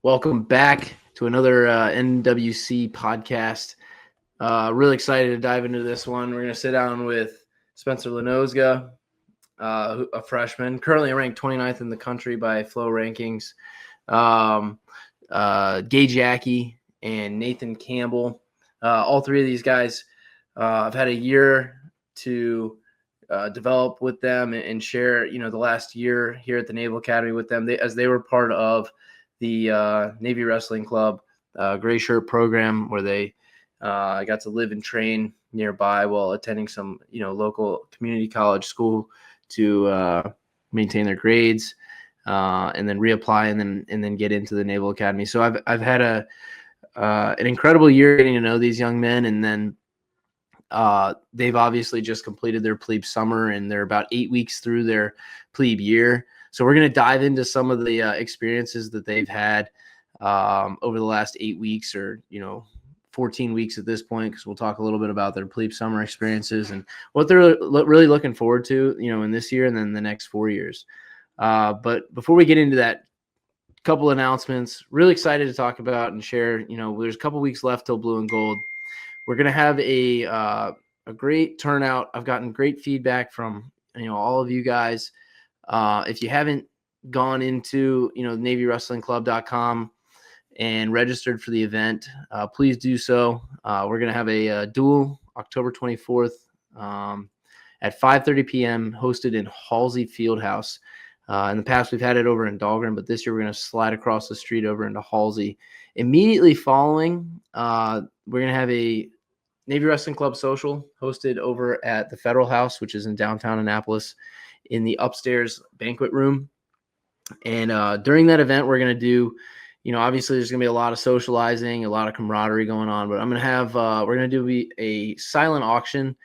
Welcome back to another NWC podcast. Really excited to dive into this one. We're going to sit down with Spencer Lanosga, a freshman, currently ranked 29th in the country by Flow Rankings. Gage Yackee and Nathan Campbell. All three of these guys, I've had a year to develop with them and share, the last year here at the Naval Academy with them, as they were part of the Navy Wrestling Club Gray Shirt program, where they got to live and train nearby while attending some, local community college school to maintain their grades, and then reapply and then get into the Naval Academy. So I've had an incredible year getting to know these young men, and then they've obviously just completed their plebe summer, and they're about 8 weeks through their plebe year. So we're going to dive into some of the experiences that they've had over the last 8 weeks, or 14 weeks at this point, because we'll talk a little bit about their plebe summer experiences and what they're really looking forward to, in this year and then the next 4 years. But before we get into that, couple announcements. Really excited to talk about and share. There's a couple weeks left till Blue and Gold. We're going to have a great turnout. I've gotten great feedback from all of you guys. If you haven't gone into NavyWrestlingClub.com and registered for the event, please do so. We're going to have a duel October 24th at 5:30 p.m. hosted in Halsey Fieldhouse. In the past, we've had it over in Dahlgren, but this year we're going to slide across the street over into Halsey. Immediately following, we're going to have a Navy Wrestling Club social hosted over at the Federal House, which is in downtown Annapolis, in the upstairs banquet room. And during that event, we're going to do, obviously there's going to be a lot of socializing, a lot of camaraderie going on, but I'm going to have, we're going to do a silent auction.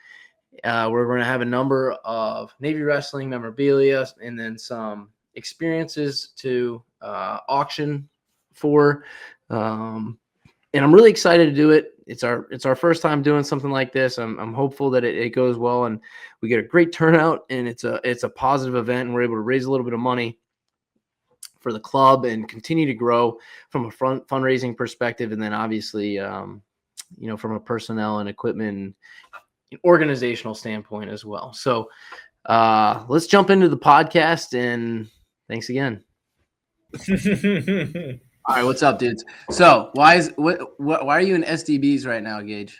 We're going to have a number of Navy wrestling memorabilia and then some experiences to auction for. And I'm really excited to do it. It's our first time doing something like this. I'm hopeful that it goes well and we get a great turnout, and it's a positive event, and we're able to raise a little bit of money for the club and continue to grow from a fundraising perspective. And then obviously, from a personnel and equipment and organizational standpoint as well. So let's jump into the podcast, and thanks again. All right, what's up, dudes? So why are you in SDBs right now, Gage?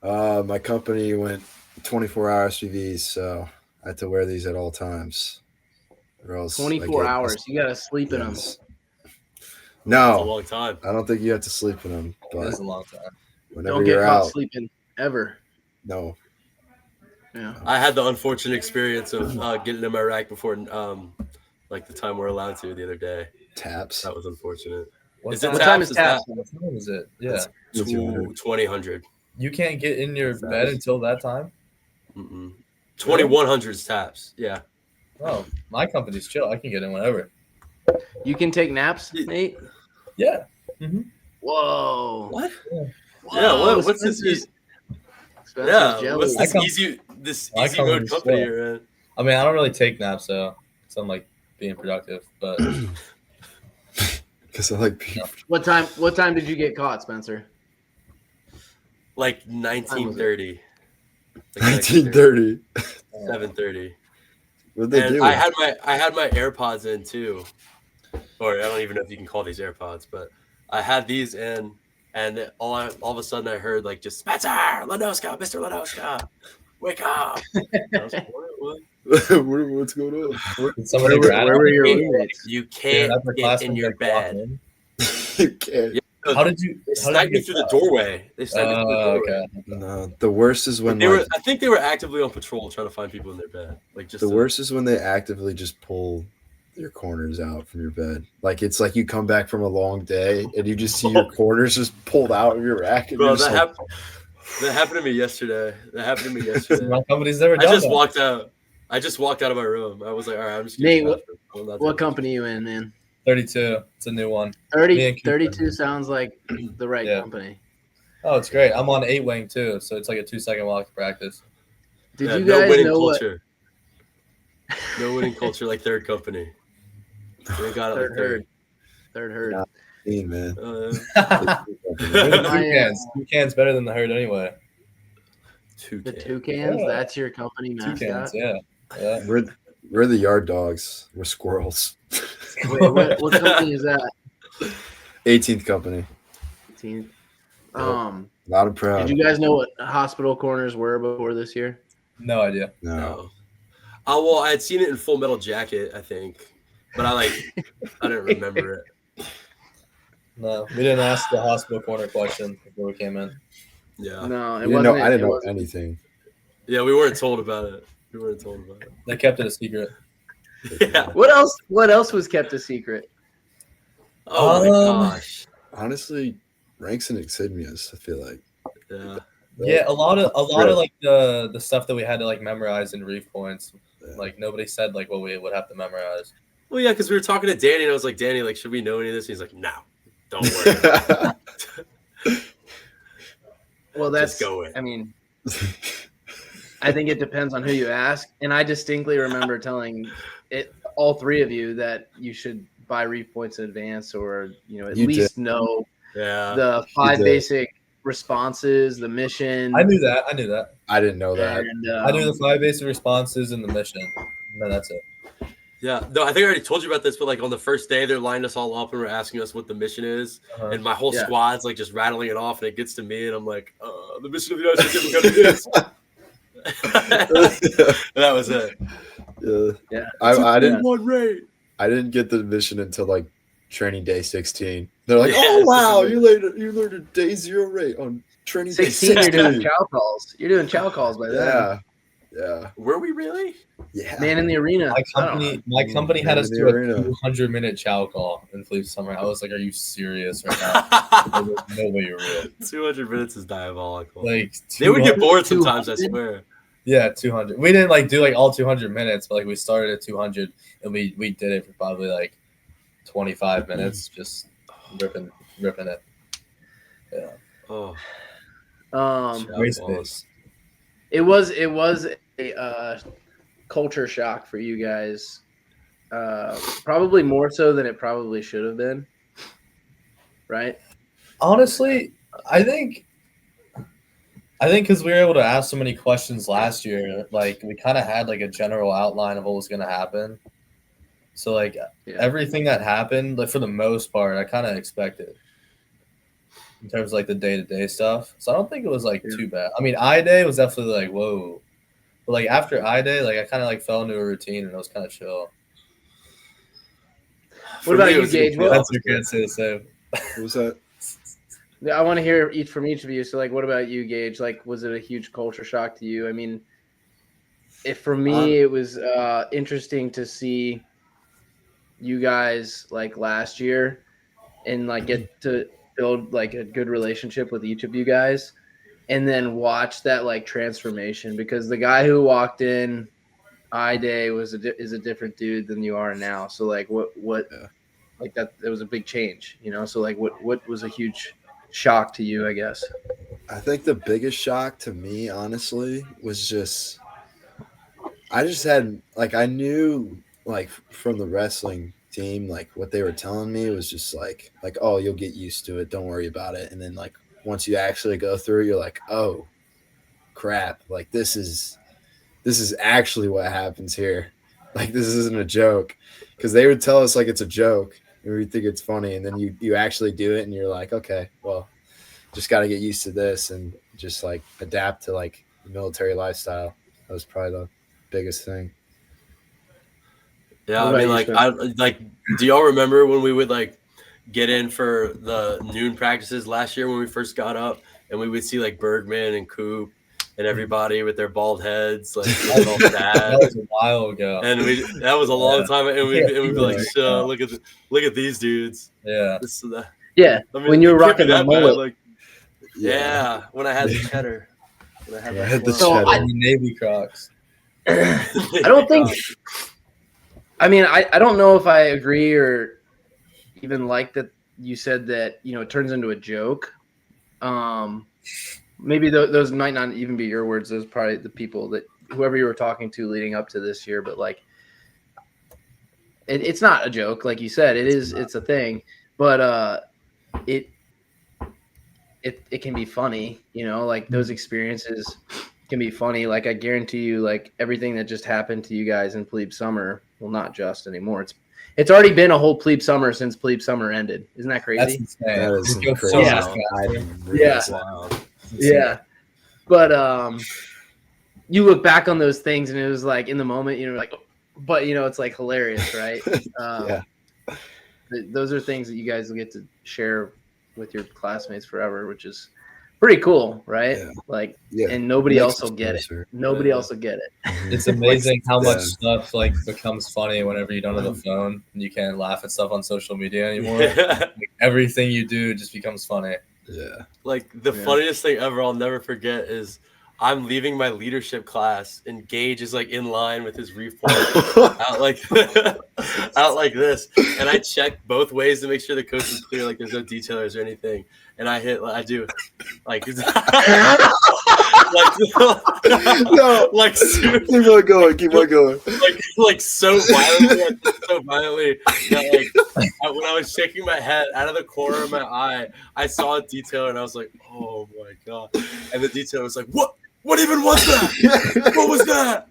My company went 24-hour SUVs, so I had to wear these at all times. Or else 24 hours. You got to sleep in them. No, that's a long time. I don't think you have to sleep in them. But that's a long time. Whenever don't you're get caught out, sleeping ever. No. Yeah. I had the unfortunate experience of getting in my rack before, like the time we're allowed to the other day. Taps. That was unfortunate. What time is taps? What time is it? Yeah. 2000. You can't get in your bed until that time? 2100 is taps. Yeah. Oh, my company's chill. I can get in whenever. You can take naps, Nate? Yeah. Mm-hmm. Whoa. What? Yeah. Whoa, what's this? What's this easy mode company you're in? I mean, I don't really take naps, though, because I'm like being productive, but because I like people. What time did you get caught, Spencer? Like 1930. 1930. 7:30. What'd they do? I had my AirPods in too, or I don't even know if you can call these AirPods, but I had these in, and all of a sudden I heard like just Spencer Lanosga, Mr. Lanosga, wake up! I was like, what? What's going on? Where were your roommates? You can't get in your bed. You can't. Yeah, how did you? They sniped me through the doorway. They sniped me through the doorway. Okay. No, the worst is when I think they were actively on patrol trying to find people in their bed. Like just the worst is when they actively just pull your corners out from your bed. Like it's like you come back from a long day and you just see your corners just pulled out of your rack. And bro, that happened to me yesterday. My company's never done I just that. walked out of my room. I was like, all right, I'm just Nate, what company you in, man? 32. It's a new one. 32 sounds like the right company. Oh, it's great. I'm on 8 wing too, so it's like a 2-second walk to practice. Did you guys know culture? No winning culture like third company. They got it like third. Third herd. 18, man. We're 18 company. the My, Toucans. Toucans better than the herd anyway. The Toucans, Yeah. that's your company Toucans, mascot. yeah. We're the yard dogs. We're squirrels. Wait, what company is that? 18th company. 18th. Loud and Did proud. you guys know what hospital corners were before this year? No idea. No. No. Oh well, I had seen it in Full Metal Jacket, I think, but I didn't remember it. No, we didn't ask the hospital corner question before we came in. Yeah, No, I it didn't wasn't. know, I didn't it know wasn't. anything. yeah, we weren't told about it. They kept it a secret. Yeah. What else? What else was kept a secret? Oh my gosh. Honestly, ranks and insignias, I feel like. Yeah. Yeah, a lot of like the stuff that we had to like memorize in reef points. Yeah. Like nobody said like what we would have to memorize. Well, yeah, because we were talking to Danny, and I was like, Danny, like, should we know any of this? He's like, no, don't worry about it. Well, that's. Just go in. I mean, I think it depends on who you ask, and I distinctly remember telling all three of you that you should buy reef points in advance, or at You least did. know Yeah. the 5 did. basic responses, the mission. I knew that. I didn't know that. And, I knew the 5 basic responses and the mission. No, that's it. Yeah. No, I think I already told you about this, but like on the first day, they're lining us all up and we're asking us what the mission is. Uh-huh. And my whole Yeah. squad's like just rattling it off, and it gets to me, and I'm like, the mission of the United States Government is. That was it. Yeah. Yeah. I didn't. One rate. I didn't get the mission until like training day 16. They're like, Yeah, "Oh wow, it's you learned a day 0 rate on training day 16, you're doing 16." chow calls. You're doing chow calls by then. Yeah. Were we really? Yeah. Man in the arena. My company had Man us in do the a arena. 200-minute chow call in Fleet Summer. I was like, "Are you serious right now? There's no way you're real." 200 minutes is diabolical. Like They would get 200 bored sometimes, I 200? swear. Yeah, 200. We didn't like do like all 200 minutes, but like we started at 200 and we did it for probably like 25 minutes, just ripping it. Yeah. Oh, Race balls. base. It was a culture shock for you guys. Probably more so than it probably should have been. Right? Honestly, I think because we were able to ask so many questions last year, like we kind of had like a general outline of what was going to happen. So like everything that happened, like for the most part, I kind of expected in terms of like the day-to-day stuff. So I don't think it was like too bad. I mean, I-Day was definitely like, whoa. But like after I-Day, like I kind of like fell into a routine and it was kind of chill. For What about me, it you, was Gage? the That's opposite. you can't say the same. What was that? I want to hear from each of you. So, like, what about you, Gage? Like, was it a huge culture shock to you? I mean, if for me, it was interesting to see you guys like last year and like get to build like a good relationship with each of you guys, and then watch that like transformation, because the guy who walked in I-Day is a different dude than you are now. So, like, what like that? It was a big change, So, like, what was a huge shock to you, I guess? I think the biggest shock to me, honestly, was I just had like I knew like from the wrestling team, like what they were telling me was just like oh, you'll get used to it, don't worry about it. And then like once you actually go through, you're like, oh crap, like this is actually what happens here. Like this isn't a joke, because they would tell us like it's a joke and we think it's funny, and then you actually do it and you're like, okay, well, just got to get used to this and just like adapt to like the military lifestyle. That was probably the biggest thing. Yeah, What I mean, about like, do y'all remember when we would like get in for the noon practices last year when we first got up, and we would see like Bergman and Coop and everybody with their bald heads, like looking all sad. That was a while ago. And that was a long time, and we'd be like, Yeah. look at these dudes. Yeah. This, Yeah, I mean, when you were it can't be rocking the that bad, mullet. like, yeah, when I had the cheddar. When I had the So cheddar. And the Navy Crocs. I don't think. I mean, I don't know if I agree or even like that you said that it turns into a joke. Maybe those might not even be your words. Those are probably the people that whoever you were talking to leading up to this year. But like, it's not a joke, like you said. It's a thing. But it can be funny, like those experiences can be funny. Like I guarantee you, like everything that just happened to you guys in Plebe Summer, well, not just anymore. It's already been a whole Plebe Summer since Plebe Summer ended. Isn't that That's crazy? insane. That is It goes crazy. so Yeah. much faster. Yeah. Wow. It's insane. Yeah. But you look back on those things and it was like in the moment, like, but it's like hilarious, right? Yeah. Those are things that you guys will get to share with your classmates forever, which is pretty cool, right? Yeah. Like, Yeah. and nobody Makes else us will get it. closer. Nobody Yeah. else will get it. It's amazing how much Yeah. stuff like becomes funny whenever you don't have the phone and you can't laugh at stuff on social media anymore. Yeah. Like, everything you do just becomes funny. Yeah. Like the Yeah. funniest thing ever I'll never forget is I'm leaving my leadership class and Gage is like in line with his reef point out like out like this, and I check both ways to make sure the coast is clear, like there's no detailers or anything, and I do like No. like super, Keep on going. Keep on going. like so violently that when I was shaking my head out of the corner of my eye, I saw a detailer and I was like, oh my god, and the detailer was like, what even was that? What was that?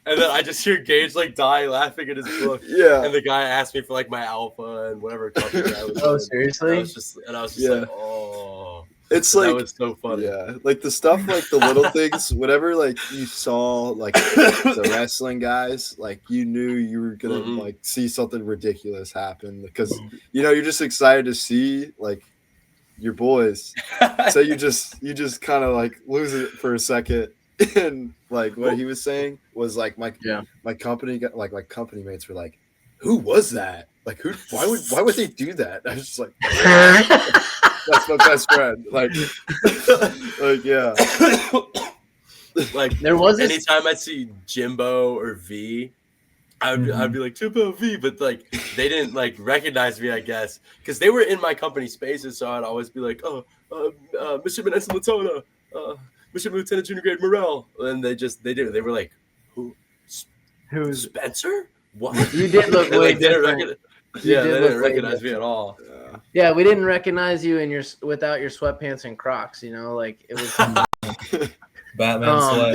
And then I just hear Gage like die laughing at his book. Yeah. And the guy asked me for like my alpha and whatever company I was Oh, in. seriously? And I was just Yeah. like, oh. It's That like, was so funny. yeah, like the stuff, like the little things, whatever, like you saw, like the wrestling guys, like you knew you were gonna Mhm. like see something ridiculous happen because you're just excited to see like your boys. So you just kind of like lose it for a second, and like what he was saying was like my company got like my company mates were like, who was that? Like who? Why would they do that? I was just like. That's my best friend. Like yeah. Like There was this- anytime I see Jimbo or V, I'd be like Jimbo V, but like they didn't like recognize me, I guess, because they were in my company spaces. So I'd always be like, Midshipman Ensign Latona, Midshipman Lieutenant Junior Grade Morel, and they were like, Who's Spencer? What? you did look And, way like, they didn't different. Yeah, did they look didn't way recognize me at all. Yeah, we didn't recognize you in without your sweatpants and Crocs. Like it was. Batman sweat.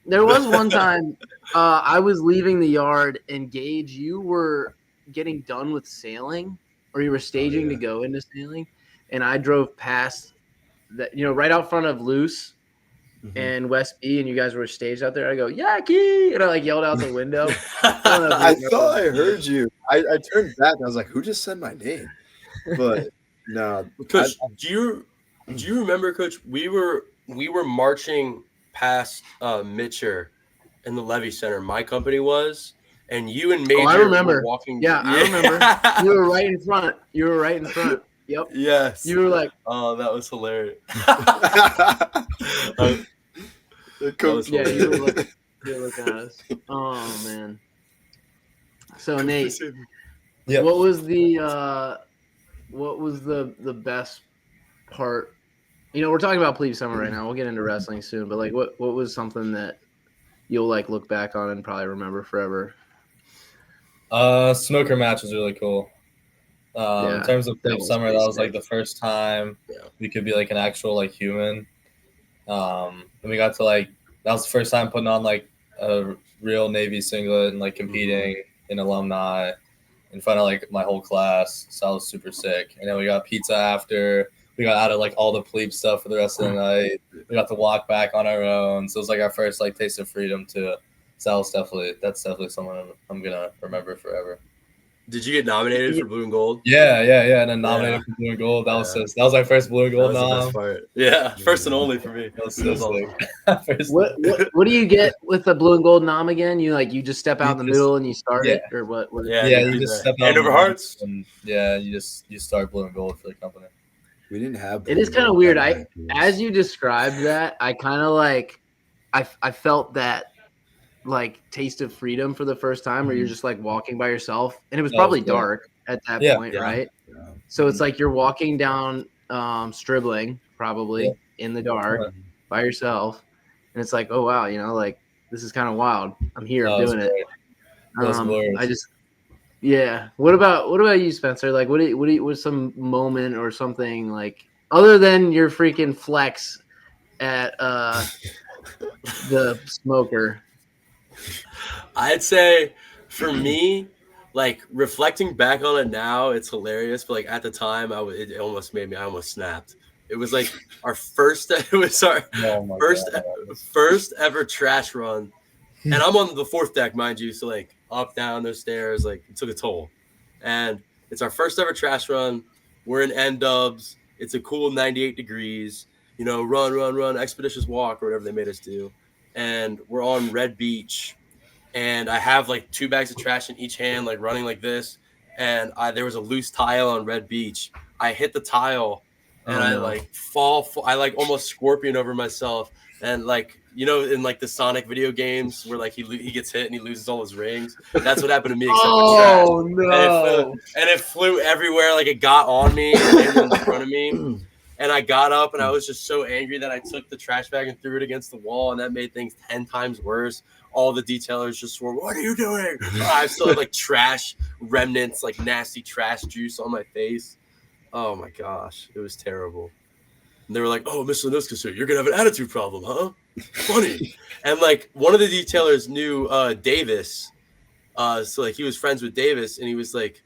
There was one time I was leaving the yard and Gage, you were getting done with sailing, or you were staging to go into sailing, and I drove past that, right out front of Loose and West B, and you guys were staged out there. I go, Yackee, and I like yelled out the window. I thought I heard you. I turned back and I was like, who just said my name? But no. Coach, do you remember, Coach? We were marching past Mitcher in the Levy Center. My company was, and you and Major I remember. were walking. Yeah, I remember. You were right in front. Yep. Yes. You were like, oh, that was hilarious. Coach, yeah, you were looking at us. Oh man. So Nate, Yep. what was the best part? We're talking about Plebe Summer right now. We'll get into wrestling soon, but like, what was something that you'll like look back on and probably remember forever? Snooker match was really cool. In terms of Plebe Summer, that was like the first time we could be like an actual like human. And we got to like, that was the first time putting on like a real Navy singlet and like competing in alumni in front of like my whole class. So that was super sick. And then we got pizza after. We got out of like all the plebe stuff for the rest of the night. We got to walk back on our own. So it was like our first like taste of freedom too. So that's definitely someone I'm gonna remember forever. Did you get nominated for Blue and Gold? Yeah. And then nominated for Blue and Gold. That was our first Blue and Gold nom. Yeah, first and only for me. That was so sick. What do you get with the Blue and Gold nom again? You just step out in the middle and you start it, or what? Yeah, you just step out hand over hearts. And you start Blue and Gold for the company. We didn't have. It is kind of weird. As you described that, I kind of like, I felt that like taste of freedom for the first time, where you're just like walking by yourself, and it was probably dark at that point, right? Yeah. So it's like you're walking down Stribling, probably in the dark by yourself, and it's like, oh wow, like this is kind of wild. I'm here, I'm doing it. Yeah. What about you, Spencer? Like, what's some moment or something like other than your freaking flex at the smoker? I'd say for me, like reflecting back on it now, it's hilarious. But like at the time, it almost made me. I almost snapped. It was like our first. It was our Oh my first God. first ever trash run, and I'm on the 4th deck, mind you. So like up, down those stairs, like it took a toll. And it's our first ever trash run. We're in N dubs. It's a cool 98 degrees. You know, run, expeditious walk or whatever they made us do. And we're on Red Beach. And I have like 2 bags of trash in each hand, like running like this. And there was a loose tile on Red Beach. I hit the tile and I like fall. I like almost scorpion over myself. And like, you know, in like the Sonic video games where like he gets hit and he loses all his rings. That's what happened to me. Except for trash. No! And it flew everywhere. Like it got on me and landed in front of me. And I got up and I was just so angry that I took the trash bag and threw it against the wall, and that made things 10 times worse. All the detailers just swore, "What are you doing?" I still had like trash remnants, like nasty trash juice on my face. Oh my gosh, it was terrible. And they were like, "Oh, Mr. Lanosga, sir, you're gonna have an attitude problem, huh? Funny." And like one of the detailers knew Davis, so like he was friends with Davis, and he was like,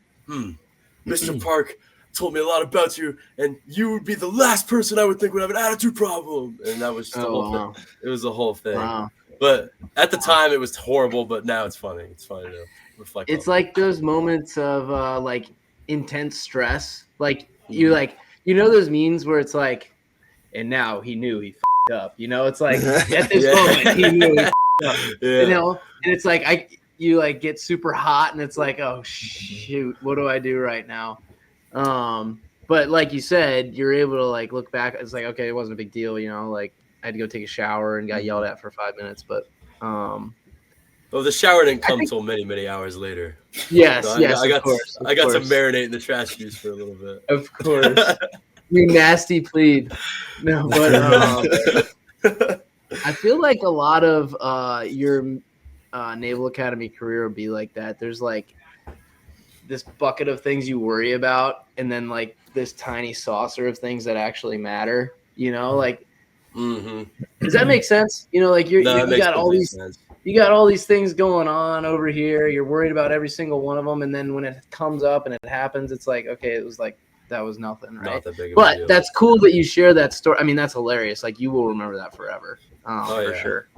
Mr. Park told me a lot about you, and you would be the last person I would think would have an attitude problem. And that was just the whole thing. It was the whole thing. Wow. But at the time, it was horrible. But now it's funny. It's funny to reflect. It's like those moments of like intense stress. Like you those memes where it's like, and now he knew he f***ed up. You know, it's like at this moment he knew he f***ed up. Yeah. You know, and it's like you like get super hot, and it's like, oh shoot, what do I do right now? But like you said, you're able to like look back. It's like, okay, it wasn't a big deal. You know, like I had to go take a shower and got yelled at for 5 minutes, but well, the shower didn't come until many hours later. Yes, So yes, I got of to course. marinate in the trash juice for a little bit. Of course. You nasty plebe. No, but I feel like a lot of your Naval Academy career would be like that. There's like this bucket of things you worry about, and then like this tiny saucer of things that actually matter. You know, like does that make sense? You know, like you got all these sense. You got all these things going on over here. You're worried about every single one of them, and then when it comes up and it happens, it's like, okay, it was like that was nothing, right? Not that big of a But deal. that's cool that you share that story. I mean, that's hilarious. Like you will remember that forever, for sure.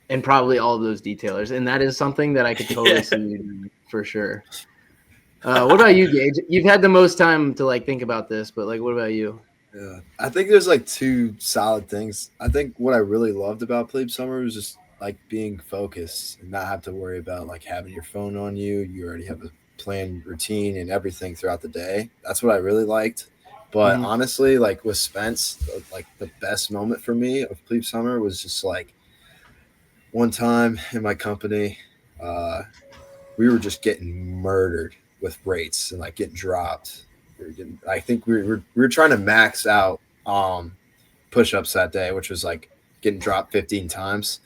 And probably all of those detailers, and that is something that I could totally see you doing for sure. What about you, Gage? You've had the most time to like think about this, but like, what about you? Yeah, I think there's like 2 solid things. I think what I really loved about Plebe Summer was just like being focused and not have to worry about like having your phone on you. You already have a planned routine and everything throughout the day. That's what I really liked. But honestly, like with Spence, like the best moment for me of Plebe Summer was just like one time in my company, we were just getting murdered with rates and like getting dropped. I think we were trying to max out push-ups that day, which was like getting dropped 15 times.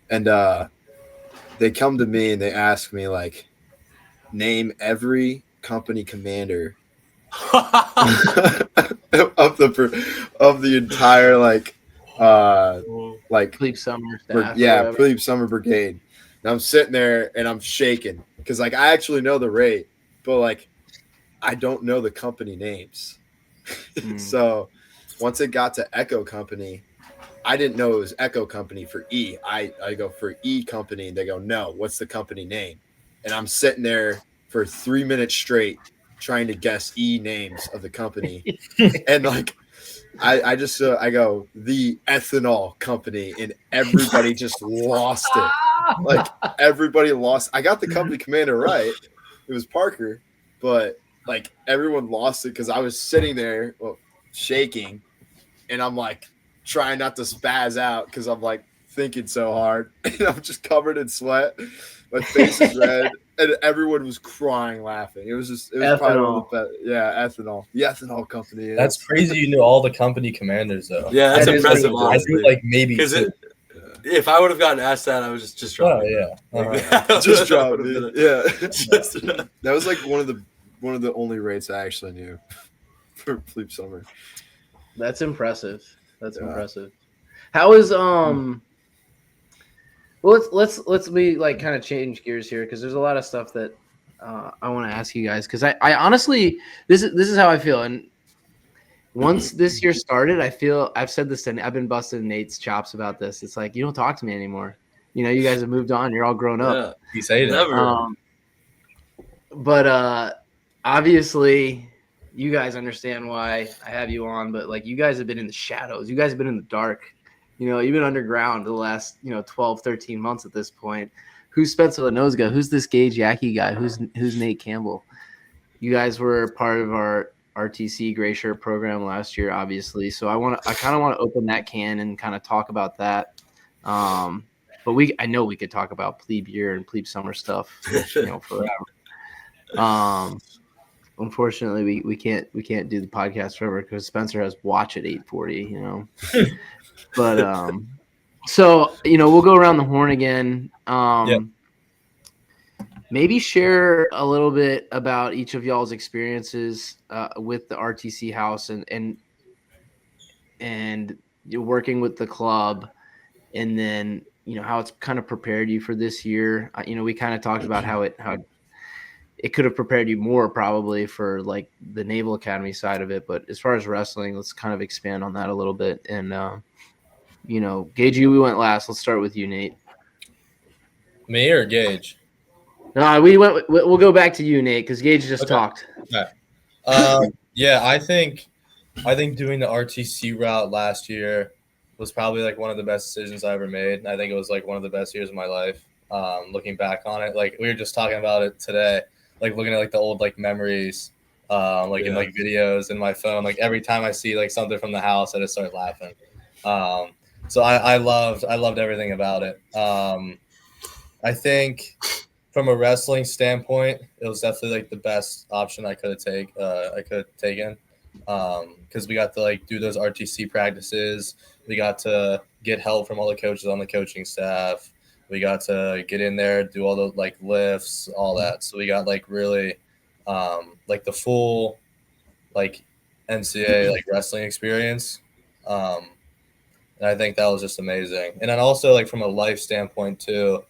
And they come to me and they ask me like, name every company commander of the entire like Plebe Summer staff. Plebe Summer Brigade. And I'm sitting there and I'm shaking because like I actually know the rate, but like I don't know the company names. So once it got to Echo Company, I didn't know it was Echo Company for E. I go for E Company and they go, no, what's the company name? And I'm sitting there for 3 minutes straight trying to guess E names of the company. And like, I just, I go, the ethanol company, and everybody just lost it. Like everybody lost. I got the company commander right. It was Parker, but like everyone lost it because I was sitting there shaking, and I'm like trying not to spaz out because I'm like thinking so hard, and I'm just covered in sweat. My face is red, and everyone was crying, laughing. It was probably one of the best. Yeah, ethanol. The ethanol company. That's crazy. You knew all the company commanders, though. Yeah, that's That is impressive. cool. I think like maybe 2. if I would have gotten asked that, I would just drop Oh, it. yeah. Like, Just that drop would've it. been Yeah. just- That was like one of the only rates I actually knew for Plebe Summer. That's impressive. That's Yeah. impressive. How is well, let's be like kind of change gears here because there's a lot of stuff that I want to ask you guys because I honestly this is how I feel, and once this year started, I feel I've said this and I've been busting Nate's chops about this. It's like you don't talk to me anymore. You know, you guys have moved on. You're all grown up. yeah, He's hating. never. But obviously, you guys understand why I have you on. But like, you guys have been in the shadows. You guys have been in the dark. You know, you've been underground the last 12, 13 months at this point. Who's Spencer Lanosga? Who's this Gage Yackee guy? Who's Nate Campbell? You guys were part of our RTC Gray Shirt program last year, obviously. So I kind of want to open that can and kind of talk about that. But I know we could talk about plebe year and plebe summer stuff, forever. Unfortunately, we can't do the podcast forever because Spencer has watch at 8:40. But so we'll go around the horn again. Maybe share a little bit about each of y'all's experiences with the RTC house and you're working with the club, and then how it's kind of prepared you for this year. We kind of talked about how it could have prepared you more probably for like the Naval Academy side of it, but as far as wrestling, let's kind of expand on that a little bit. And Gage, we went last. Let's start with you, Nate. Me or Gage? No, we'll go back to you, Nate, because Gage just talked. Okay. Yeah, I think doing the RTC route last year was probably like one of the best decisions I ever made. I think it was like one of the best years of my life. Looking back on it, like we were just talking about it today, like looking at like the old like memories, in like videos in my phone. Like every time I see like something from the house, I just start laughing. So I loved everything about it. I think from a wrestling standpoint, it was definitely like the best option I could have taken. Because we got to like do those RTC practices. We got to get help from all the coaches on the coaching staff. We got to get in there, do all the like lifts, all that. So we got like really like the full like NCAA like wrestling experience. And I think that was just amazing. And then also like from a life standpoint too,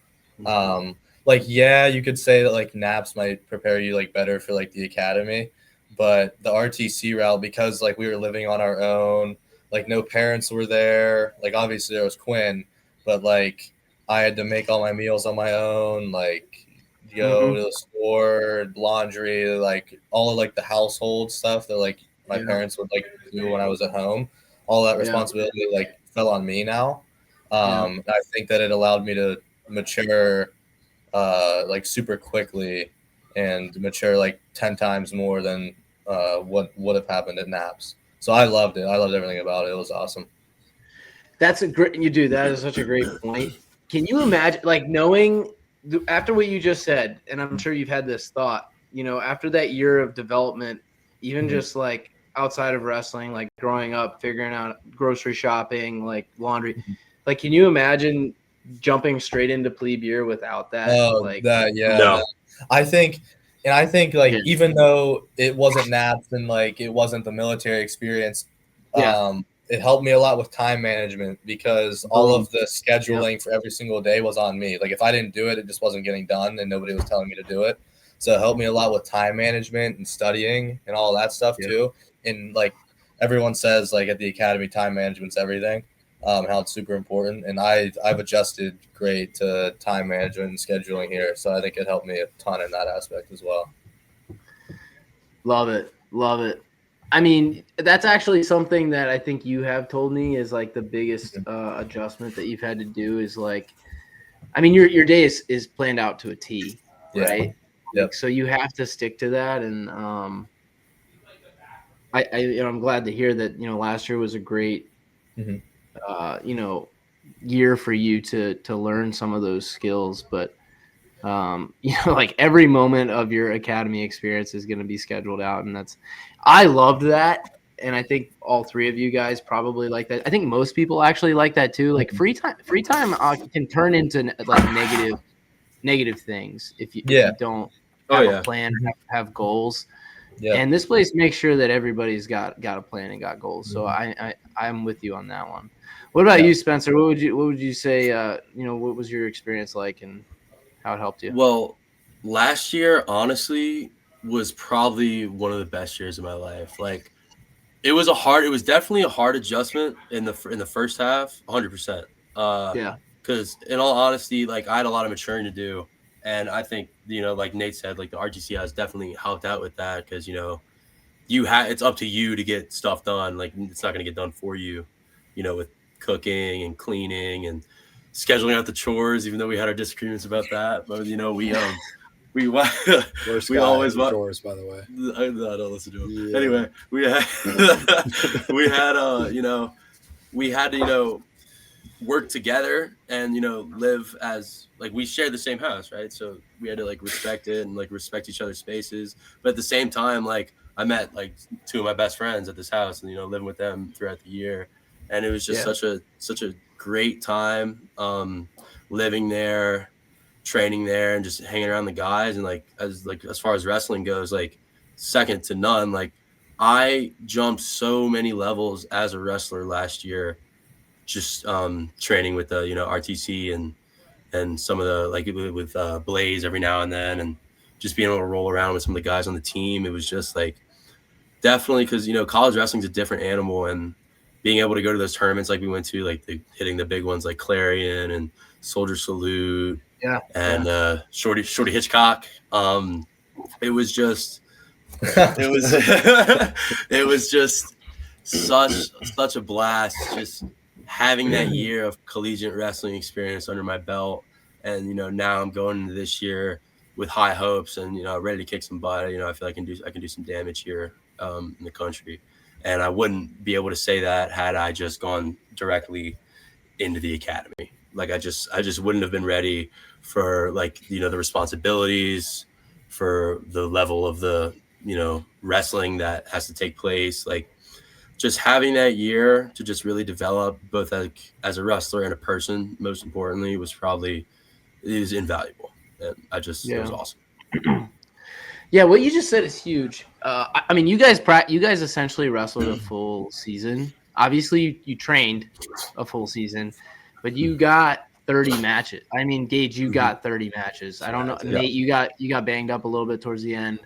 like, yeah, you could say that like naps might prepare you like better for like the academy, but the RTC route, because like we were living on our own, like no parents were there. Like obviously there was Quinn, but like I had to make all my meals on my own, like go to the store, laundry, like all of like the household stuff that like my parents would like do when I was at home. All that responsibility like fell on me now. I think that it allowed me to mature like super quickly and mature like 10 times more than what would have happened at naps. So I loved it. I loved everything about it. It was awesome. That's a great, that is such a great point. Can you imagine like knowing after what you just said, and I'm sure you've had this thought, after that year of development, even just like outside of wrestling, like growing up, figuring out grocery shopping, like laundry, like, can you imagine jumping straight into plebe year without that? No. I think like even though it wasn't naps and like it wasn't the military experience, it helped me a lot with time management because all of the scheduling for every single day was on me. Like if I didn't do it, it just wasn't getting done and nobody was telling me to do it. So it helped me a lot with time management and studying and all that stuff too. And like everyone says, like at the academy, time management's everything. How it's super important, and I've adjusted great to time management and scheduling here, so I think it helped me a ton in that aspect as well. Love it. I mean, that's actually something that I think you have told me is like the biggest adjustment that you've had to do is like, I mean, your day is planned out to a T, right? Like, so you have to stick to that, and I'm glad to hear that last year was a great year for you to learn some of those skills, but like every moment of your academy experience is going to be scheduled out, and I loved that. and I think all three of you guys probably like that. I think most people actually like that too. Like free time can turn into like negative things if you don't have a plan, have goals. Yeah. And this place makes sure that everybody's got a plan and got goals. So I'm with you on that one. What about you, Spencer? What would you say? What was your experience like and how it helped you? Well, last year, honestly, was probably one of the best years of my life. Like, it was definitely a hard adjustment in the first half, 100%. Yeah. Because in all honesty, like, I had a lot of maturing to do, and I think, like Nate said, like the RTC has definitely helped out with that because it's up to you to get stuff done. Like, it's not going to get done for you, with cooking and cleaning and scheduling out the chores, even though we had our disagreements about that. But we always want chores, by the way. I don't listen to him. Yeah. Anyway, we had to work together and live as like we shared the same house, right? So we had to like respect it and like respect each other's spaces. But at the same time, like I met like two of my best friends at this house and living with them throughout the year, and it was just such a great time living there, training there, and just hanging around the guys. And as far as wrestling goes, like second to none. Like I jumped so many levels as a wrestler last year, just training with the RTC and some of the like with Blaze every now and then, and just being able to roll around with some of the guys on the team. It was just like definitely because college wrestling's a different animal, and being able to go to those tournaments like we went to, like hitting the big ones like Clarion and Soldier Salute, and Shorty Hitchcock. It was just it was just such a blast, just having that year of collegiate wrestling experience under my belt. And now I'm going into this year with high hopes and ready to kick some butt. I feel like I can do some damage here in the country. And I wouldn't be able to say that had I just gone directly into the academy. Like I just wouldn't have been ready for like the responsibilities, for the level of the wrestling that has to take place. Like just having that year to just really develop both as a wrestler and a person, most importantly, is invaluable. And it was awesome. Yeah, what you just said is huge. I mean, you guys essentially wrestled a full season. Obviously, you trained a full season, but you got 30 matches. I mean, Gage, you got 30 matches. I don't know, Nate, you got banged up a little bit towards the end.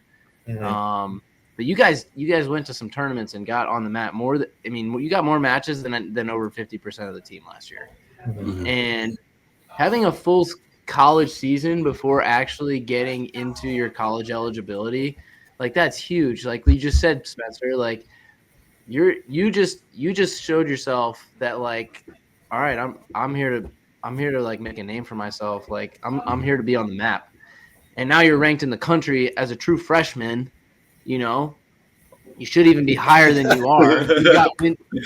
Mm-hmm. But you guys went to some tournaments and got on the mat more. You got more matches than over 50% of the team last year. Mm-hmm. And having a full college season before actually getting into your college eligibility, like that's huge. Like we just said, Spencer, like you just showed yourself that like, all right, I'm here to like make a name for myself. Like I'm here to be on the map. And now you're ranked in the country as a true freshman. You should even be higher than you are.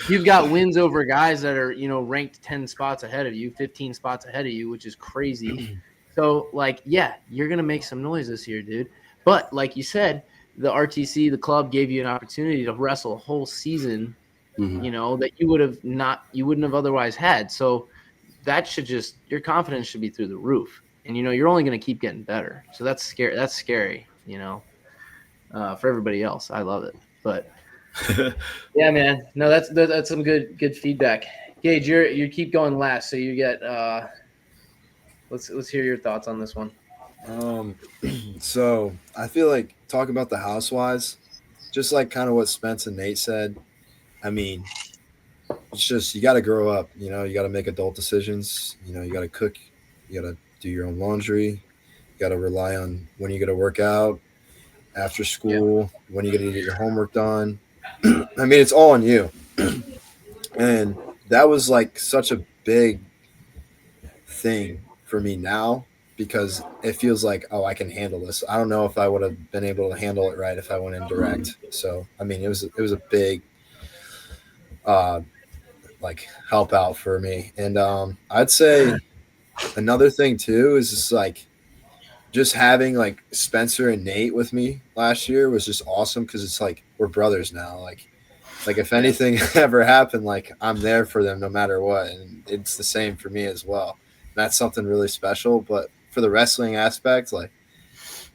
You've got wins over guys that are, ranked 10 spots ahead of you, 15 spots ahead of you, which is crazy. So, like, yeah, you're going to make some noise this year, dude. But like you said, the RTC, the club gave you an opportunity to wrestle a whole season, that you wouldn't have otherwise had. So that your confidence should be through the roof. And, you're only going to keep getting better. So that's scary. That's scary, for everybody else. I love it. But yeah, man, no, that's some good feedback. Gage, you keep going last, so you get. Let's hear your thoughts on this one. So I feel like talking about the housewives, just like kind of what Spence and Nate said. I mean, it's just you got to grow up. You got to make adult decisions. You got to cook. You got to do your own laundry. You got to rely on when you're going to work out after school, when you're going to get your homework done. I mean, it's all on you. And that was like such a big thing for me now because it feels like, oh, I can handle this. I don't know if I would have been able to handle it right if I went in direct. So, I mean, it was a big like help out for me. And I'd say another thing too is just like just having like Spencer and Nate with me last year was just awesome because it's like we're brothers now. Like Like if anything ever happened, like I'm there for them no matter what, and it's the same for me as well. That's something really special. But for the wrestling aspect, like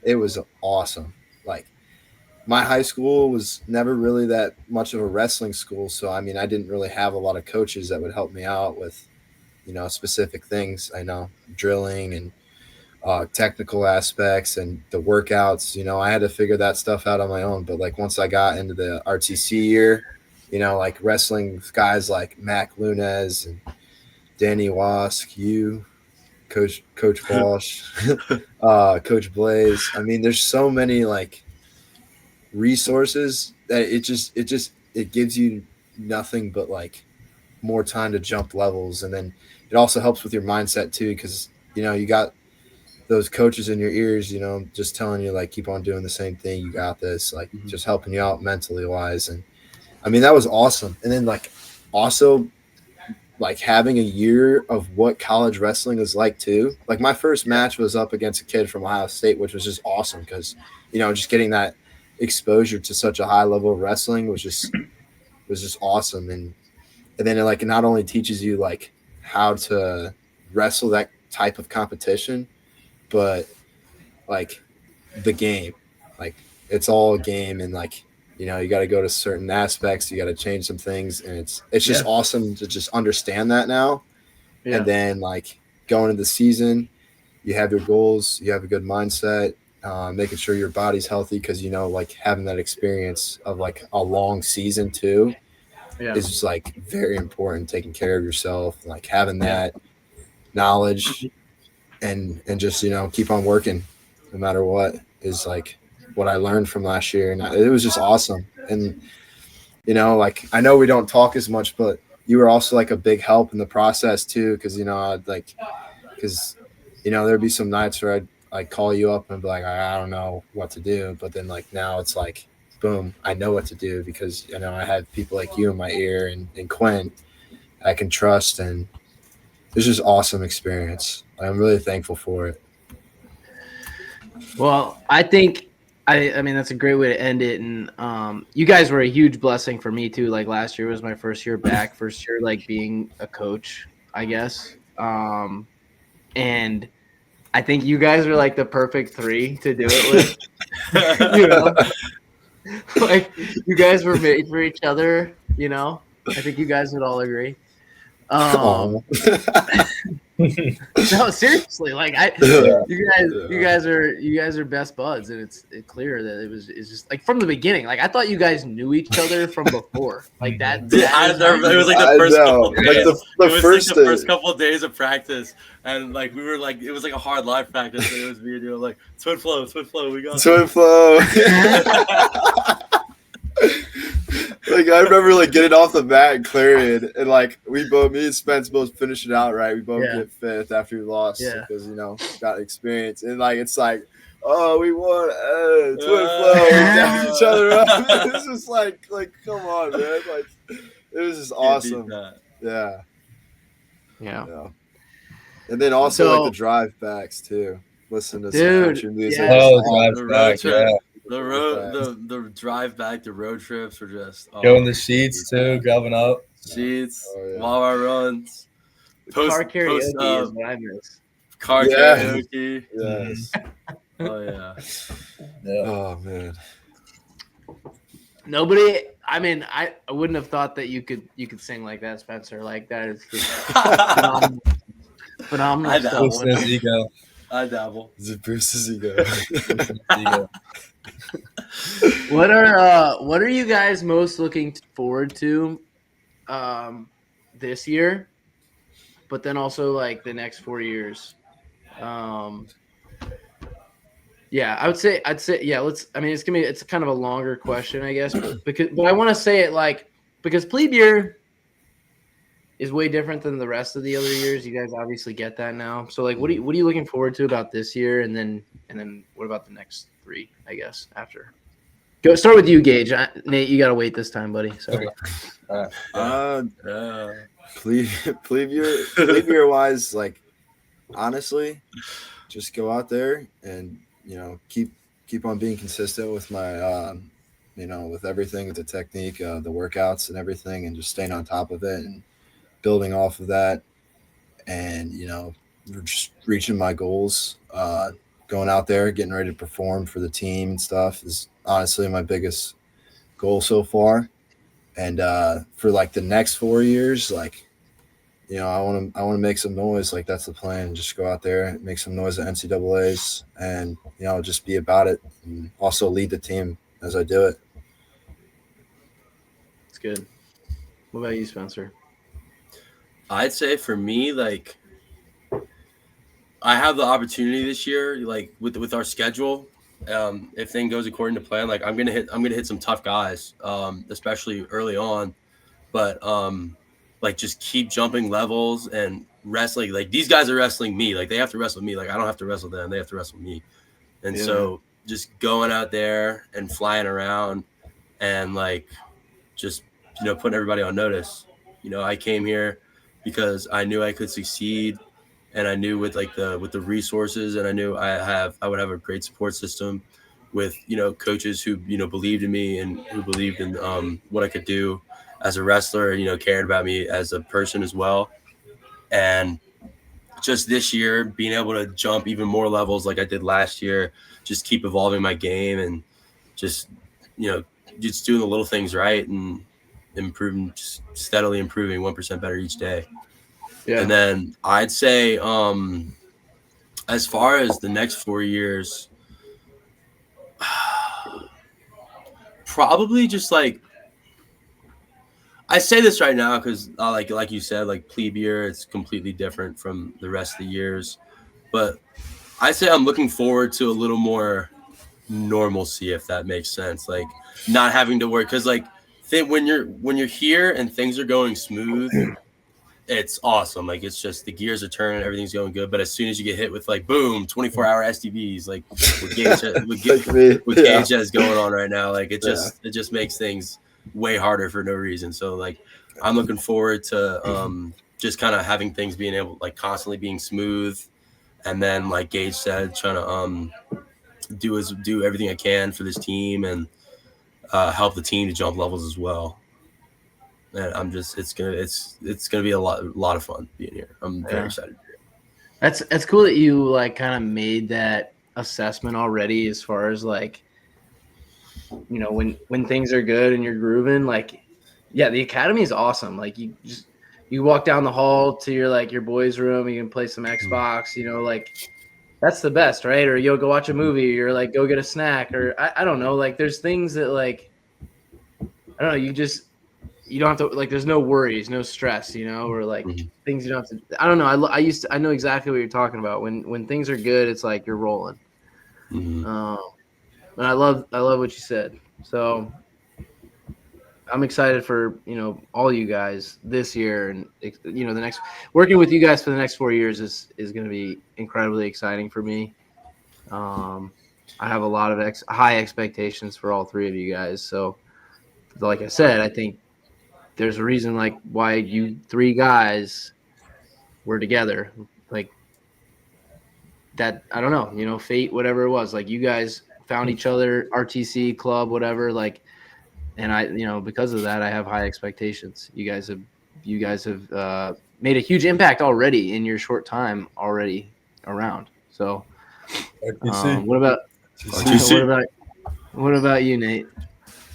it was awesome. Like my high school was never really that much of a wrestling school, so I mean I didn't really have a lot of coaches that would help me out with, specific things. I know drilling and technical aspects and the workouts. I had to figure that stuff out on my own. But like once I got into the RTC year, like wrestling guys like Mac Lunez and Danny Wask, Coach Walsh, Coach Blaze. I mean, there's so many like resources that it gives you nothing but like more time to jump levels, and then it also helps with your mindset too, because you got those coaches in your ears, just telling you like keep on doing the same thing, you got this, like just helping you out mentally wise. And I mean that was awesome. And then like also like having a year of what college wrestling is like too. Like my first match was up against a kid from Ohio State, which was just awesome because just getting that exposure to such a high level of wrestling was just awesome. And then it like it not only teaches you like how to wrestle that type of competition, but like the game, like it's all a game, and like you got to go to certain aspects, you got to change some things, and it's just awesome to just understand that now. And then like going into the season, you have your goals, you have a good mindset, making sure your body's healthy, because like having that experience of like a long season too is just like very important. Taking care of yourself, like having that knowledge and just keep on working no matter what is like what I learned from last year. And it was just awesome. And like I know we don't talk as much, but you were also like a big help in the process too, because there'd be some nights where I'd call you up and be like, I don't know what to do, but then like now it's like boom, I know what to do, because I have people like you in my ear, and Quinn I can trust, and it's just awesome experience. I'm really thankful for it. Well, I think I mean that's a great way to end it. And you guys were a huge blessing for me too. Like last year was my first year back, first year like being a coach, I guess. And I think you guys are like the perfect three to do it with. Like you guys were made for each other. I think you guys would all agree. No, seriously, like you guys are best buds, and it's clear that it's just like from the beginning. Like I thought you guys knew each other from before, like that. It was like the first couple of days. The first couple of days of practice, and like we were like it was like a hard live practice. And it was me and you like twin flow, we got twin flow. Like I remember like getting off the mat and clearing, and like me and Spence both finished it out right. We both get fifth after we lost because got experience, and like it's like, oh, we won, twin flow, we dapped each other up. It's just like come on, man, like it was just awesome. Yeah. And then also like the drive backs too. Listen to some country music. The drive back, the road trips were just going the sheets too, grubbing up sheets, Wawa runs, car karaoke is what I miss. Car karaoke, yes. Oh man. Nobody. I mean, I wouldn't have thought that you could sing like that, Spencer. Like that is just phenomenal. I dabble. It boosts his ego. What are you guys most looking forward to this year, but then also like the next 4 years? I'd say it's kind of a longer question, I guess, but I want to say it because plebe year is way different than the rest of the other years. You guys obviously get that now. So like what are you looking forward to about this year, and then what about the next 3, I guess, after? Go start with you, Gage. Nate, you got to wait this time, buddy. Sorry. Plebe year wise, like honestly, just go out there and keep on being consistent with my with everything, with the technique, the workouts and everything, and just staying on top of it and building off of that, and just reaching my goals. Going out there, getting ready to perform for the team and stuff is honestly my biggest goal so far. And for like the next 4 years, like I want to make some noise. Like that's the plan. Just go out there, make some noise at NCAA's, and just be about it, and also lead the team as I do it. It's good. What about you, Spencer? I'd say for me, like, I have the opportunity this year, like with our schedule. If thing goes according to plan, like I'm gonna hit some tough guys, especially early on. But like just keep jumping levels and wrestling. Like these guys are wrestling me. Like they have to wrestle me. Like I don't have to wrestle them. They have to wrestle me. And so just going out there and flying around and like just putting everybody on notice. I came here because I knew I could succeed, and I knew with the resources, and I knew I would have a great support system with coaches who believed in me and who believed in what I could do as a wrestler, and cared about me as a person as well. And just this year being able to jump even more levels like I did last year, just keep evolving my game and just just doing the little things right and improving, just steadily improving 1% better each day. Yeah. And then I'd say as far as the next 4 years, probably just like, I say this right now because like you said, like plebe year, it's completely different from the rest of the years. But I say I'm looking forward to a little more normalcy, if that makes sense. Like not having to work, because like when you're here and things are going smooth, it's awesome. Like it's just the gears are turning, everything's going good. But as soon as you get hit with like boom, 24-hour STVs, like with Gage has going on right now, like it just makes things way harder for no reason. So like I'm looking forward to just kind of having things being able, like constantly being smooth, and then like Gage said, trying to do everything I can for this team and help the team to jump levels as well. And I'm just it's gonna be a lot of fun being here. I'm very excited. That's cool that you like kind of made that assessment already, as far as like, when things are good and you're grooving. Like, yeah, the academy is awesome. Like you walk down the hall to your boys' room, you can play some Xbox. Like that's the best, right? Or you'll go watch a movie, or like go get a snack, or I don't know. Like there's things that like, I don't know. You don't have to, like, there's no worries, no stress, or like things you don't have to. I don't know. I know exactly what you're talking about. When things are good, it's like you're rolling. And I love what you said. So I'm excited for all you guys this year, and the next, working with you guys for the next 4 years is going to be incredibly exciting for me. I have a lot of high expectations for all three of you guys. So, like I said, I think there's a reason like why you three guys were together. Like that, I don't know, fate, whatever it was. Like you guys found each other, RTC club, whatever. Like, and I, because of that, I have high expectations. You guys have made a huge impact already in your short time already around. So, what about you, Nate?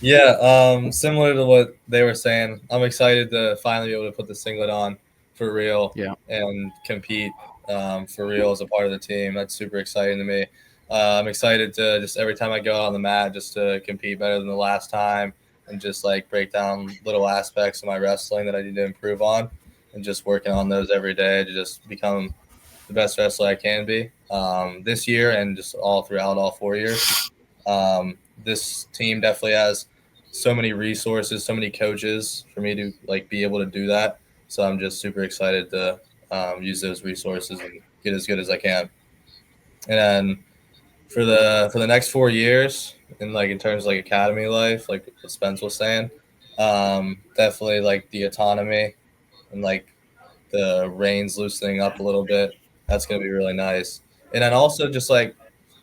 Yeah, similar to what they were saying, I'm excited to finally be able to put the singlet on for real, and compete for real as a part of the team. That's super exciting to me. I'm excited to just every time I go out on the mat, just to compete better than the last time, and just like break down little aspects of my wrestling that I need to improve on, and just working on those every day to just become the best wrestler I can be this year and just all throughout all 4 years. This team definitely has so many resources, so many coaches for me to like be able to do that. So I'm just super excited to use those resources and get as good as I can. And then for the next 4 years, in terms of like academy life, like what Spence was saying, definitely like the autonomy and like the reins loosening up a little bit. That's gonna be really nice. And then also just like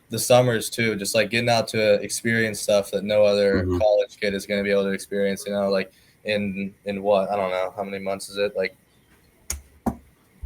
the summers too, just like getting out to experience stuff that no other Mhm. college kid is going to be able to experience. You know, like in what, I don't know, how many months is it? Like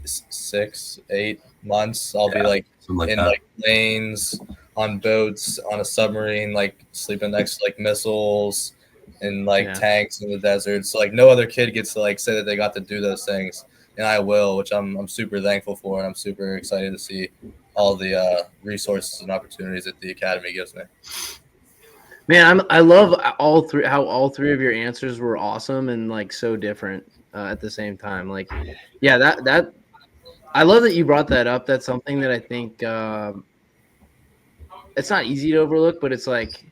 6, 8 months. I'll be like Something like in that. like lanes, on boats, on a submarine, like sleeping next to like missiles and like Yeah. tanks in the desert. So like no other kid gets to like say that they got to do those things, and I will, which I'm super thankful for, and I'm super excited to see all the resources and opportunities that the academy gives me. Man, I love how all three of your answers were awesome and like so different at the same time. Like, yeah, that I love that you brought that up. That's something that I think it's not easy to overlook, but it's like,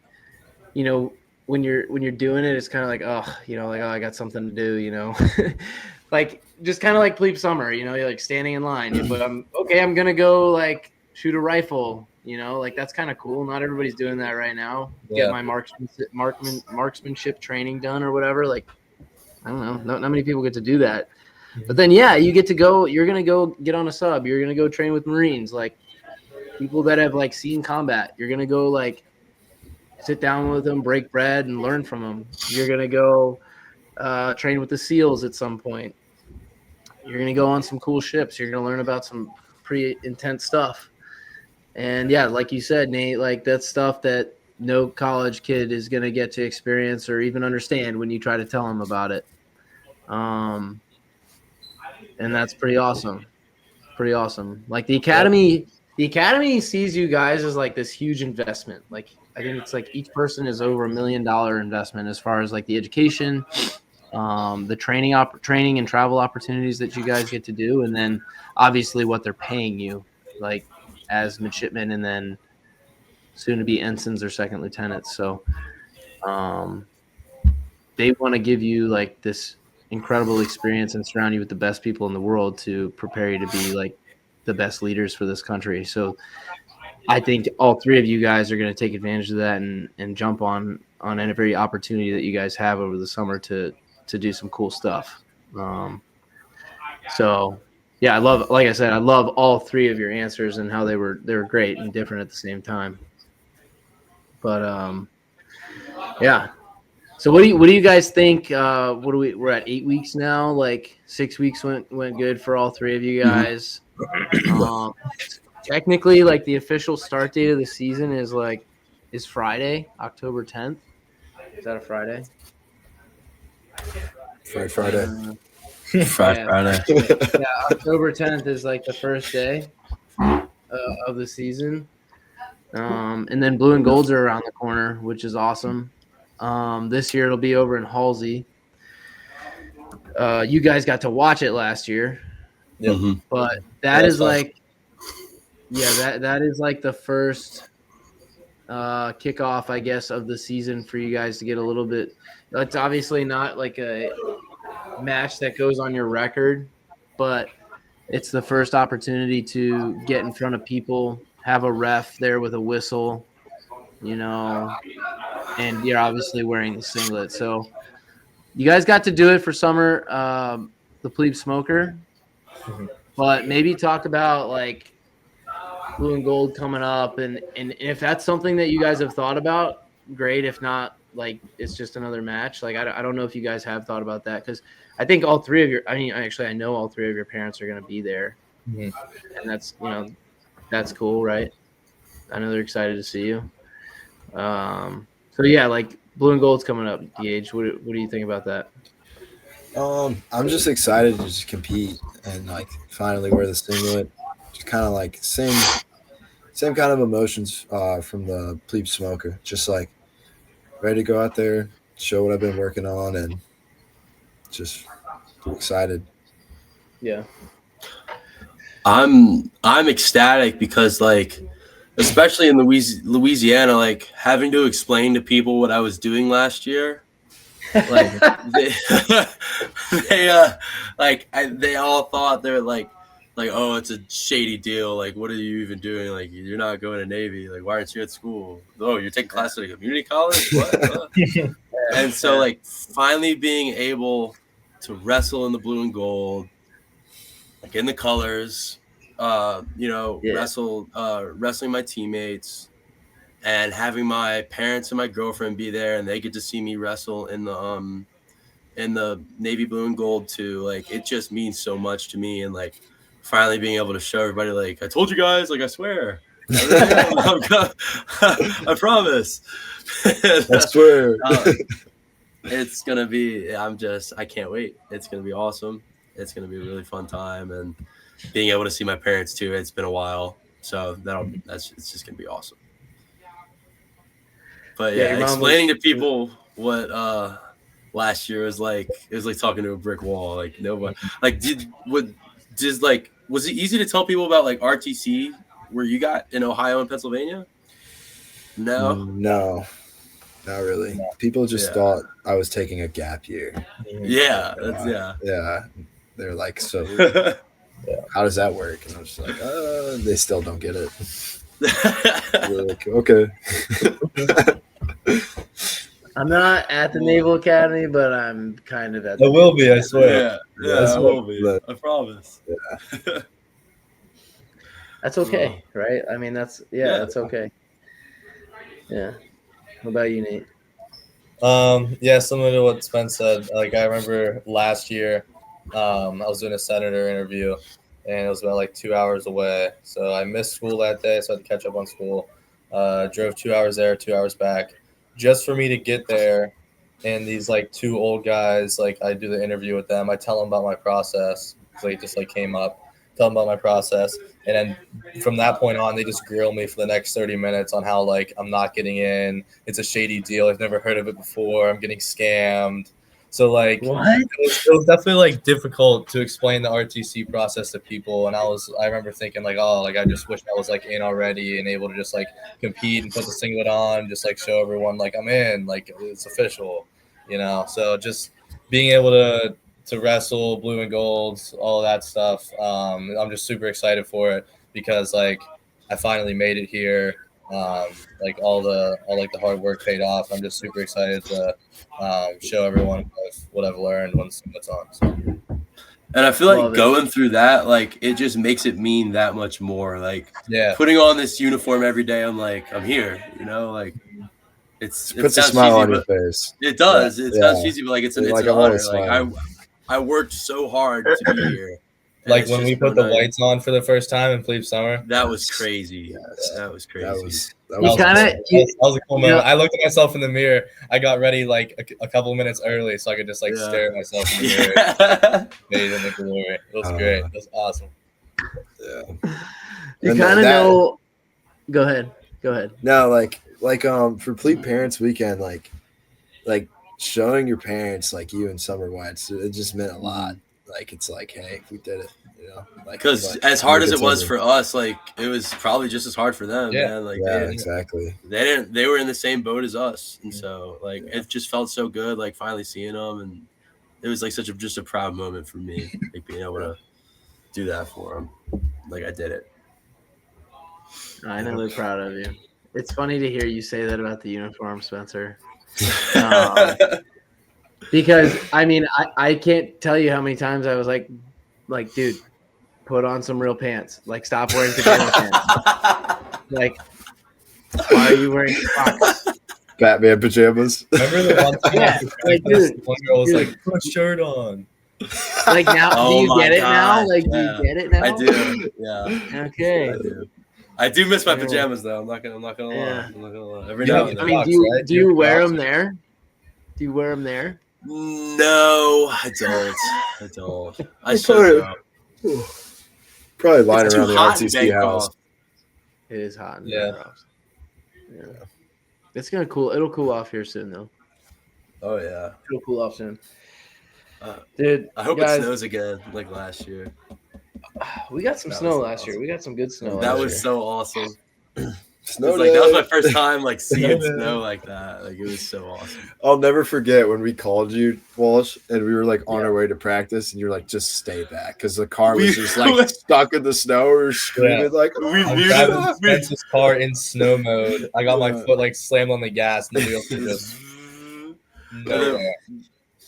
you know, when you're doing it, it's kind of like, oh, you know, like, oh, I got something to do, you know, like just kind of like Plebe Summer, you know, you're like standing in line, but I'm gonna go like shoot a rifle, you know, like that's kind of cool. Not everybody's doing that right now. Get Yeah. my marksmanship training done or whatever. Like, I don't know, not many people get to do that. But then, yeah, you get to go. You're gonna go get on a sub. You're gonna go train with Marines, like people that have like seen combat. You're gonna go like sit down with them, break bread, and learn from them. You're gonna go train with the SEALs at some point. You're gonna go on some cool ships. You're gonna learn about some pretty intense stuff. And yeah, like you said, Nate, like that's stuff that no college kid is gonna get to experience or even understand when you try to tell them about it. Um, and that's pretty awesome. Pretty awesome. Like the academy sees you guys as like this huge investment. Like I think it's like each person is over $1 million investment as far as like the education, the training and travel opportunities that you guys get to do, and then obviously what they're paying you, like as midshipmen and then soon to be ensigns or second lieutenants. So they want to give you like this incredible experience and surround you with the best people in the world to prepare you to be like the best leaders for this country. So I think all three of you guys are going to take advantage of that and jump on every opportunity that you guys have over the summer to do some cool stuff. So yeah, like I said, I love all three of your answers and how they were great and different at the same time. But yeah. So what do you guys think? We're at 8 weeks now. Like 6 weeks went good for all three of you guys. Technically, like the official start date of the season is Friday, October 10th. Is that a Friday? Friday. Friday. Yeah, October 10th is like the first day of the season. And then blue and golds are around the corner, which is awesome. This year it'll be over in Halsey. You guys got to watch it last year. Yep. Mhm. But Yeah, that is fun. like, yeah, that is like the first kickoff, I guess, of the season for you guys to get a little bit. It's obviously not like a match that goes on your record, but it's the first opportunity to get in front of people, have a ref there with a whistle, you know, and you're obviously wearing the singlet. So you guys got to do it for summer, the Plebe Smoker, but maybe talk about like blue and gold coming up, and if that's something that you guys have thought about, great. If not, like it's just another match. Like I don't know if you guys have thought about that, because I think all three of your, I mean, actually I know all three of your parents are going to be there, Mhm. and that's, you know, that's cool, right? I know they're excited to see you. So yeah, like blue and gold's coming up. DH, what do you think about that? I'm just excited to just compete and like finally wear the singlet. Just kind of like same kind of emotions from the plebe smoker. Just like ready to go out there, show what I've been working on, and just excited. Yeah. I'm ecstatic because like, especially in Louisiana, like having to explain to people what I was doing last year, like they all thought they're like, oh, it's a shady deal. Like, what are you even doing? Like, you're not going to Navy. Like, why aren't you at school? Oh, you're taking classes at a community college. What? And so like finally being able to wrestle in the blue and gold, like in the colors, Yeah. wrestling my teammates, and having my parents and my girlfriend be there, and they get to see me wrestle in the navy blue and gold too. Like, it just means so much to me, and like finally being able to show everybody, like, I told you guys, like, I swear, I really am. I promise. I swear. It's gonna be. I can't wait. It's gonna be awesome. It's gonna be a really fun time, and being able to see my parents too. It's been a while, so it's just gonna be awesome. But Yeah, yeah, your mom explaining to people what last year was like, it was like talking to a brick wall. Like, nobody, like, was it easy to tell people about like RTC where you got in Ohio and Pennsylvania? No. No, not really. People just thought I was taking a gap year. Yeah, Yeah, they're like, so how does that work? And I was just like, they still don't get it. We're like, okay. I'm not at the Naval Academy, but I'm kind of at the It will be, I swear. Yeah, it will be. I promise. Yeah. That's okay, right? I mean, that's okay. Yeah. What about you, Nate? Yeah, similar to what Spence said. Like, I remember last year, I was doing a senator interview, and it was about like 2 hours away. So I missed school that day, so I had to catch up on school. Drove 2 hours there, 2 hours back, just for me to get there. And these like two old guys, like, I do the interview with them. I tell them about my process because they just like came up, tell them about my process, and then from that point on, they just grill me for the next 30 minutes on how like I'm not getting in. It's a shady deal. I've never heard of it before. I'm getting scammed. So like, What? it was definitely like difficult to explain the RTC process to people. And I remember thinking like, oh, like I just wish I was like in already and able to just like compete and put the singlet on, just like show everyone like I'm in, like it's official, you know? So just being able to wrestle blue and golds, all of that stuff. I'm just super excited for it because like I finally made it here. Like all the hard work paid off. I'm just super excited to show everyone what I've learned when it's on. So. And I feel like going through that, like, it just makes it mean that much more. Like, putting on this uniform every day, I'm like, I'm here, you know, like it puts a sounds smile cheesy, on your but face. it does. It sounds cheesy, but like it's an honor. Like I worked so hard to be here. Like when we put the whites on for the first time in Plebe Summer. That was crazy. That was crazy. That was a cool moment. I looked at myself in the mirror. I got ready like a couple minutes early so I could just like stare at myself in the mirror. Made in the glory. It was great. It was awesome. Yeah. You kind of know. Go ahead. No, like for Plebe Parents Weekend, like showing your parents like you in summer whites, it just meant a lot. Like, it's like, hey, we did it, you know. Like, because as hard as it was for us, like it was probably just as hard for them. Yeah, man. Like, exactly. They were in the same boat as us, and so like it just felt so good, like finally seeing them, and it was like just a proud moment for me, like being able to do that for them. Like, I did it. I know they're proud of you. It's funny to hear you say that about the uniform, Spencer. Because I mean, I can't tell you how many times I was like, dude, put on some real pants. Like, stop wearing pajama pants. Like, why are you wearing socks? Batman pajamas. Remember the one time? Yeah, like, dude, one girl was like, put a shirt on. Like, now, do you get it now? Like, do you get it now? I do. Yeah. Okay. I do miss my pajamas though. I'm not gonna lie. I'm not gonna lie. Every now and then. I mean, do you wear them there? Do you wear them there? No, I don't. I should. Probably lying around the RTC house. It is hot. Yeah. It's gonna cool. It'll cool off here soon, though. Oh yeah. It'll cool off soon. Dude, I hope it snows again, like last year. We got some snow last year. We got some good snow. That was so awesome. Snow that was my first time like seeing snow like that. Like, it was so awesome. I'll never forget when we called you, Walsh, and we were like on our way to practice, and you're like, just stay back, because the car was just like stuck in the snow. We were screaming like, I'm driving Spencer's car in snow mode. I got my foot like slammed on the gas, and the wheels were just nowhere.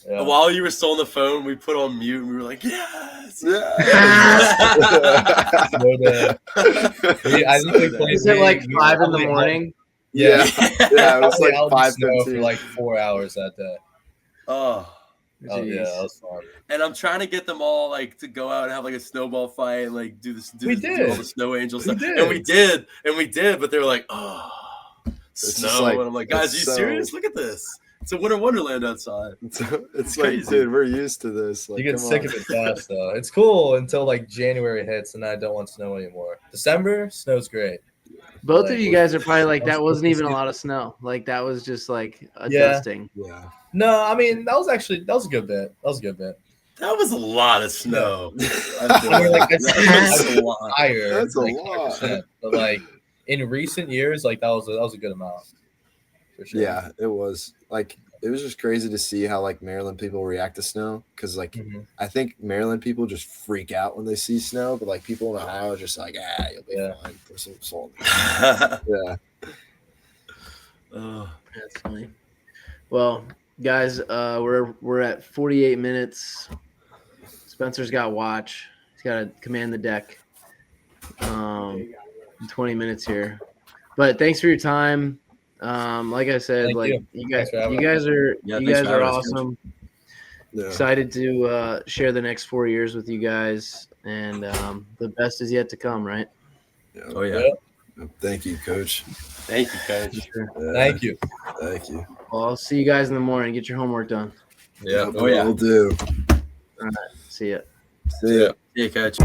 Yeah. While you were still on the phone, we put on mute and we were like, yes. I think we played. Is it like 5 in the morning? Yeah, yeah, it was Probably like out in the snow 5:15. for like 4 hours that day. Oh, Oh yeah, Jeez. that was fun. and I'm trying to get them all like to go out and have like a snowball fight, and, like do this, do We all the did. snow angel We stuff, did. and we did, but they were like, oh, just snow, like- and I'm like, guys, are it's you so- serious? Look at this. It's a winter wonderland outside. It's It's like, crazy. dude, we're used to this. Like, You get come sick on. of it fast though. It's cool until like January hits, and I don't want snow anymore. December, snow's great. Both Like, of you guys are probably like, that I'm wasn't even a supposed to- lot of snow. Like, that was just like a Yeah. dusting. Yeah. No, I mean that was a good bit. That was a good bit. That was a lot of snow. I mean, like, That's a lot. Higher, That's a like, lot. 100%, but like in recent years, like that was a good amount for sure. Yeah, it was like it was just crazy to see how like Maryland people react to snow because like Mhm. I think Maryland people just freak out when they see snow, but like people in Ohio are just like, you'll be Yeah. fine. Put some salt. Yeah, Oh, That's funny. Well, guys, we're at 48 minutes. Spencer's got watch. He's got to command the deck. 20 minutes here. But thanks for your time. Like I said, Thank like you. you guys, Thanks for having you guys are Yeah, you thanks guys for are having us, Coach. awesome. yeah. Excited to share the next 4 years with you guys, and the best is yet to come, right? oh yeah. Yeah. Thank you, Coach. Thank you, Coach. Yeah, Thank you. Thank you. Well, I'll see you guys in the morning. Get your homework done. Yeah. Oh, yeah. We'll do. See ya. See ya. Yeah, Coach.